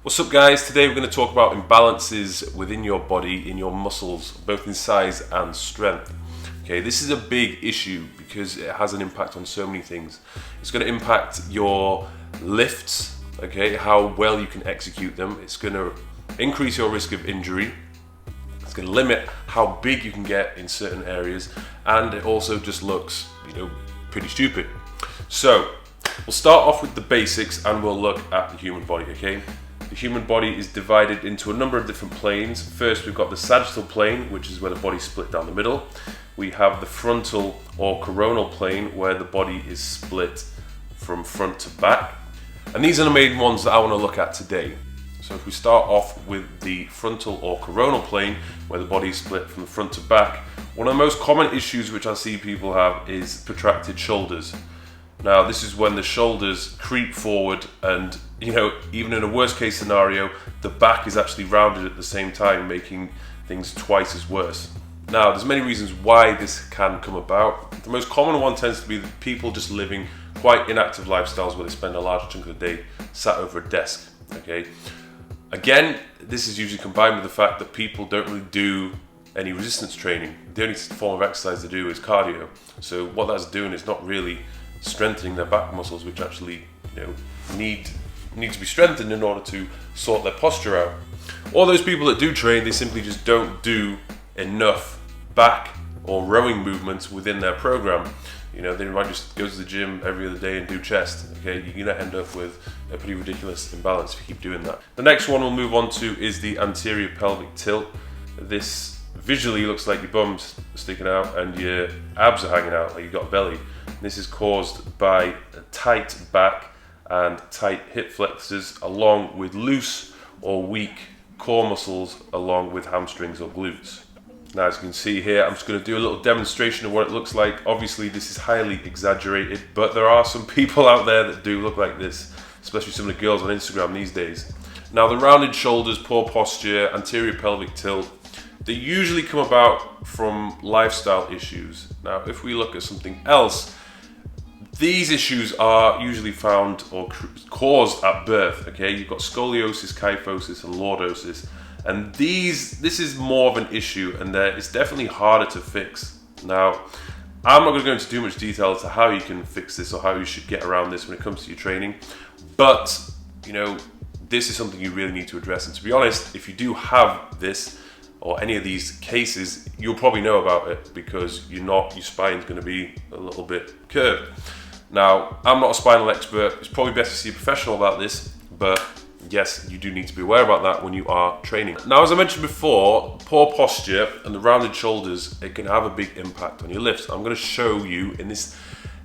What's up guys, today we're going to talk about imbalances within your body, in your muscles, both in size and strength. Okay, this is a big issue because it has an impact on so many things. It's going to impact your lifts, okay, how well you can execute them. It's going to increase your risk of injury. It's going to limit how big you can get in certain areas, and it also just looks, pretty stupid. So, we'll start off with the basics and we'll look at the human body, okay? The human body is divided into a number of different planes. First, we've got the sagittal plane, which is where the body's split down the middle. We have the frontal or coronal plane, where the body is split from front to back. And these are the main ones that I want to look at today. So if we start off with the frontal or coronal plane, where the body is split from the front to back, one of the most common issues which I see people have is protracted shoulders. Now, this is when the shoulders creep forward and, even in a worst case scenario, the back is actually rounded at the same time, making things twice as worse. Now, there's many reasons why this can come about. The most common one tends to be people just living quite inactive lifestyles where they spend a large chunk of the day sat over a desk, okay? Again, this is usually combined with the fact that people don't really do any resistance training. The only form of exercise they do is cardio. So what that's doing is not really strengthening their back muscles, which actually need to be strengthened in order to sort their posture out. All those people that do train, they simply just don't do enough back or rowing movements within their program. They might just go to the gym every other day and do chest. Okay, you're gonna end up with a pretty ridiculous imbalance if you keep doing that. The next one we'll move on to is the anterior pelvic tilt. This visually looks like your bum's sticking out and your abs are hanging out, like you've got a belly. This is caused by a tight back and tight hip flexors, along with loose or weak core muscles, along with hamstrings or glutes. Now, as you can see here, I'm just going to do a little demonstration of what it looks like. Obviously, this is highly exaggerated, but there are some people out there that do look like this, especially some of the girls on Instagram these days. Now, the rounded shoulders, poor posture, anterior pelvic tilt, they usually come about from lifestyle issues. Now, if we look at something else, these issues are usually found or caused at birth, okay? You've got scoliosis, kyphosis, and lordosis. And this is more of an issue, and it's definitely harder to fix. Now, I'm not going to go into too much detail as to how you can fix this or how you should get around this when it comes to your training. But, this is something you really need to address. And to be honest, if you do have this, or any of these cases, you'll probably know about it because your spine's going to be a little bit curved. Now, I'm not a spinal expert. It's probably best to see a professional about this, but yes, you do need to be aware about that when you are training. Now, as I mentioned before, poor posture and the rounded shoulders, it can have a big impact on your lifts. I'm going to show you in this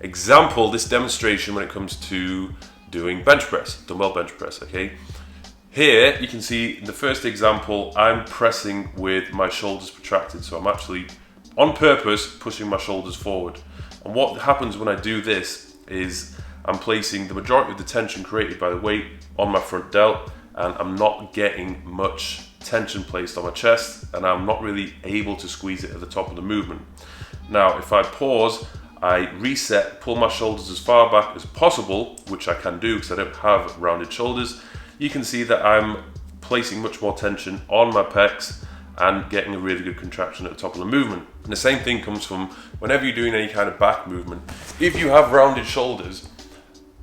example, this demonstration when it comes to doing bench press, dumbbell bench press, okay? Here, you can see in the first example, I'm pressing with my shoulders protracted. So I'm actually, on purpose, pushing my shoulders forward. And what happens when I do this is I'm placing the majority of the tension created by the weight on my front delt, and I'm not getting much tension placed on my chest, and I'm not really able to squeeze it at the top of the movement. Now, if I pause, I reset, pull my shoulders as far back as possible, which I can do because I don't have rounded shoulders. You can see that I'm placing much more tension on my pecs and getting a really good contraction at the top of the movement. And the same thing comes from whenever you're doing any kind of back movement. If you have rounded shoulders,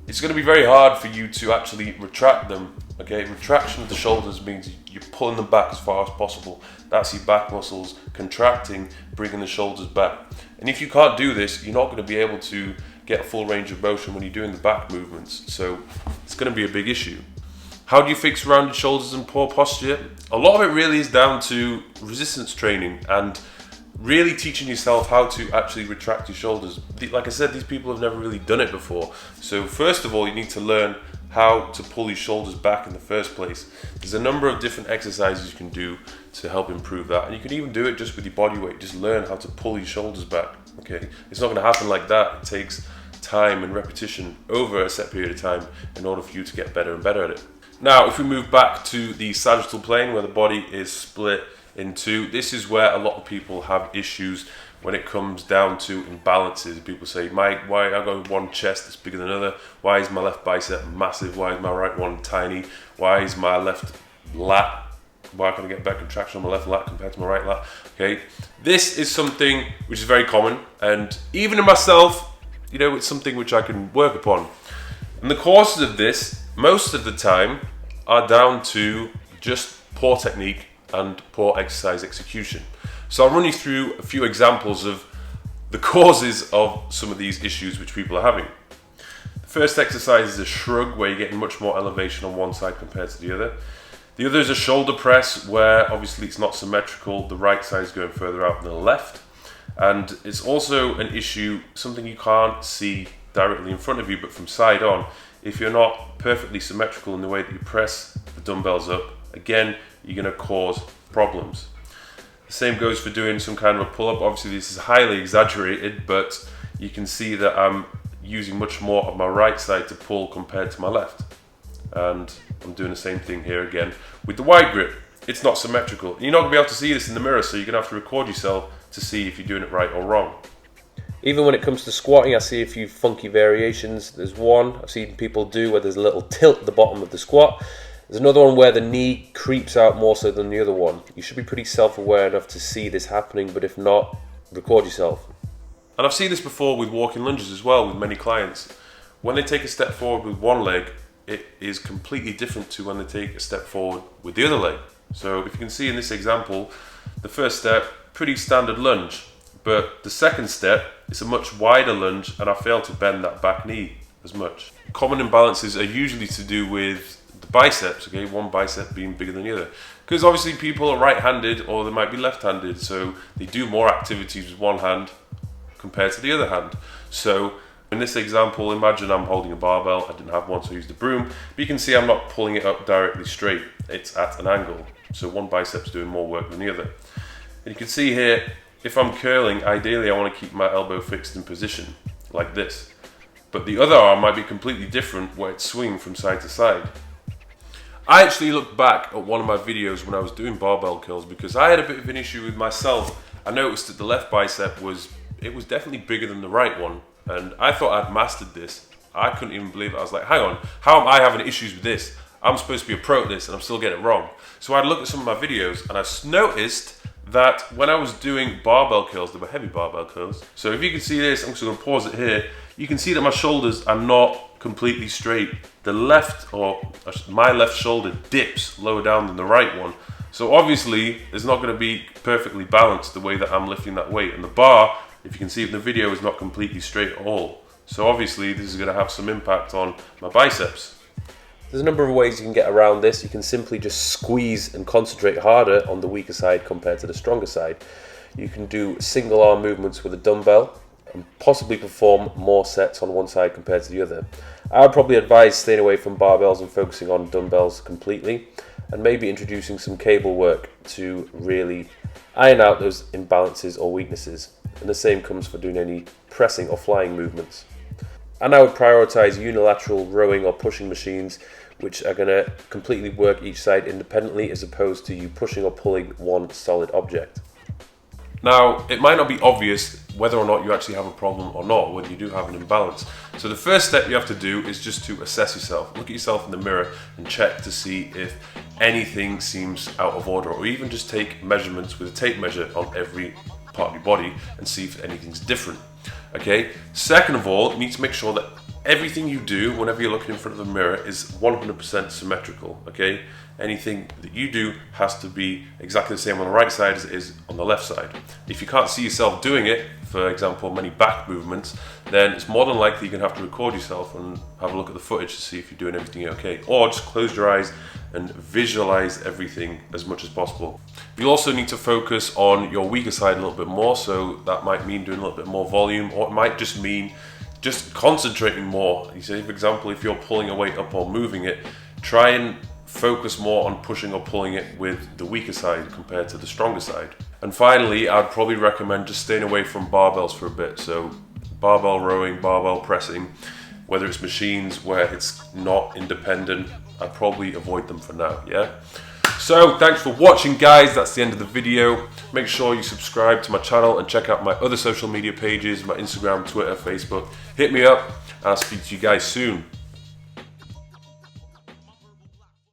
it's going to be very hard for you to actually retract them. Okay, retraction of the shoulders means you're pulling them back as far as possible. That's your back muscles contracting, bringing the shoulders back. And if you can't do this, you're not going to be able to get a full range of motion when you're doing the back movements. So it's going to be a big issue. How do you fix rounded shoulders and poor posture? A lot of it really is down to resistance training and really teaching yourself how to actually retract your shoulders. Like I said, these people have never really done it before. So first of all, you need to learn how to pull your shoulders back in the first place. There's a number of different exercises you can do to help improve that. And you can even do it just with your body weight. Just learn how to pull your shoulders back, okay? It's not gonna happen like that. It takes time and repetition over a set period of time in order for you to get better and better at it. Now, if we move back to the sagittal plane where the body is split into. This is where a lot of people have issues when it comes down to imbalances. People say, Mike, why I got one chest that's bigger than another? Why is my left bicep massive? Why is my right one tiny? Why is my left lat, why can't I get better contraction on my left lat compared to my right lat? Okay, this is something which is very common, and even in myself, you know, it's something which I can work upon. And the causes of this, most of the time, are down to just poor technique and poor exercise execution. So I'll run you through a few examples of the causes of some of these issues which people are having. The first exercise is a shrug, where you're getting much more elevation on one side compared to the other. The other is a shoulder press, where obviously it's not symmetrical. The right side is going further out than the left. And it's also an issue, something you can't see directly in front of you, but from side on. If you're not perfectly symmetrical in the way that you press the dumbbells up, again, you're going to cause problems. The same goes for doing some kind of a pull-up. Obviously this is highly exaggerated, but you can see that I'm using much more of my right side to pull compared to my left. And I'm doing the same thing here again with the wide grip. It's not symmetrical. You're not going to be able to see this in the mirror, so you're going to have to record yourself to see if you're doing it right or wrong. Even when it comes to squatting, I see a few funky variations. There's one I've seen people do where there's a little tilt at the bottom of the squat. There's another one where the knee creeps out more so than the other one. You should be pretty self-aware enough to see this happening, but if not, record yourself. And I've seen this before with walking lunges as well with many clients. When they take a step forward with one leg, it is completely different to when they take a step forward with the other leg. So if you can see in this example, the first step, pretty standard lunge, but the second step is a much wider lunge, and I fail to bend that back knee as much. Common imbalances are usually to do with the biceps, okay, one bicep being bigger than the other. Because obviously people are right-handed or they might be left-handed, so they do more activities with one hand compared to the other hand. So in this example, imagine I'm holding a barbell. I didn't have one, so I used the broom. But you can see I'm not pulling it up directly straight. It's at an angle. So one bicep's doing more work than the other. And you can see here, if I'm curling, ideally I want to keep my elbow fixed in position, like this. But the other arm might be completely different, where it's swinging from side to side. I actually looked back at one of my videos when I was doing barbell curls, because I had a bit of an issue with myself. I noticed that the left bicep was definitely bigger than the right one. And I thought I'd mastered this. I couldn't even believe it. I was like, hang on, how am I having issues with this? I'm supposed to be a pro at this and I'm still getting it wrong. So I'd look at some of my videos and I noticed that when I was doing barbell curls, they were heavy barbell curls. So if you can see this, I'm just gonna pause it here. You can see that my shoulders are not completely straight. The left, or my left shoulder dips lower down than the right one. So obviously, it's not gonna be perfectly balanced the way that I'm lifting that weight. And the bar, if you can see in the video, is not completely straight at all. So obviously this is going to have some impact on my biceps. There's a number of ways you can get around this. You can simply just squeeze and concentrate harder on the weaker side compared to the stronger side. You can do single arm movements with a dumbbell and possibly perform more sets on one side compared to the other. I would probably advise staying away from barbells and focusing on dumbbells completely, and maybe introducing some cable work to really iron out those imbalances or weaknesses. And the same comes for doing any pressing or flying movements. And I would prioritize unilateral rowing or pushing machines, which are going to completely work each side independently, as opposed to you pushing or pulling one solid object. Now, it might not be obvious whether or not you actually have a problem or not, whether you do have an imbalance. So the first step you have to do is just to assess yourself. Look at yourself in the mirror and check to see if anything seems out of order, or even just take measurements with a tape measure on every part of your body and see if anything's different. Okay, second of all, you need to make sure that everything you do whenever you're looking in front of the mirror is 100% symmetrical. Okay, anything that you do has to be exactly the same on the right side as it is on the left side. If you can't see yourself doing it, for example many back movements, then it's more than likely you're going to have to record yourself and have a look at the footage to see if you're doing everything okay, or just close your eyes and visualize everything as much as possible. You also need to focus on your weaker side a little bit more, so that might mean doing a little bit more volume, or it might just mean just concentrating more. You say, for example, if you're pulling a weight up or moving it, try and focus more on pushing or pulling it with the weaker side compared to the stronger side. And finally, I'd probably recommend just staying away from barbells for a bit. So barbell rowing, barbell pressing, whether it's machines where it's not independent, I'd probably avoid them for now, yeah? So thanks for watching, guys. That's the end of the video. Make sure you subscribe to my channel and check out my other social media pages, my Instagram, Twitter, Facebook. Hit me up and I'll speak to you guys soon.